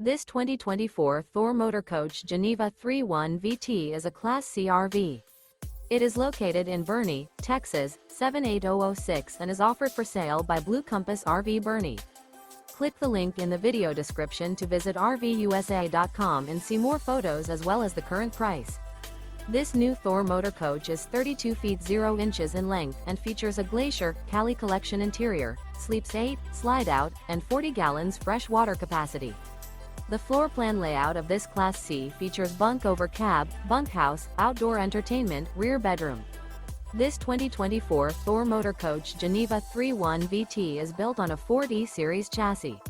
This 2024 Thor Motor Coach Geneva 3.1 VT is a Class C RV. It is located in Boerne, Texas, 78006 and is offered for sale by Blue Compass RV Boerne. Click the link in the video description to visit RVUSA.com and see more photos as well as the current price. This new Thor Motor Coach is 32 feet 0 inches in length and features a GLACIER, CALI Collection interior, sleeps 8, Slideout, and 40 gallons fresh water capacity. The floor plan layout of this Class C features Bunk Over Cab, Bunkhouse, outdoor entertainment, rear bedroom. This 2024 Thor Motor Coach Geneva 3.1 VT is built on a Ford E-Series chassis.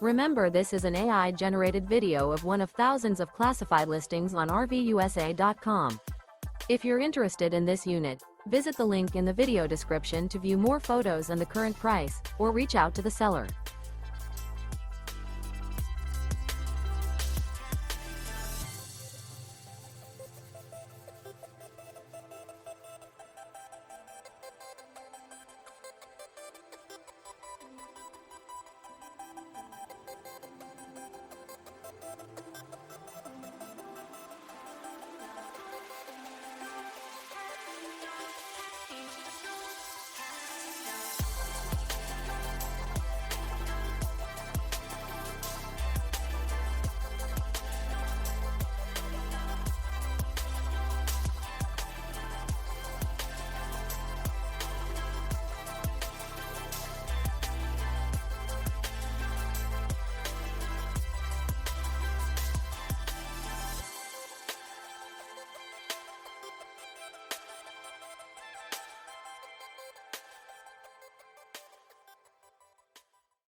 Remember, this is an AI-generated video of one of thousands of classified listings on RVUSA.com. If you're interested in this unit, visit the link in the video description to view more photos and the current price, or reach out to the seller.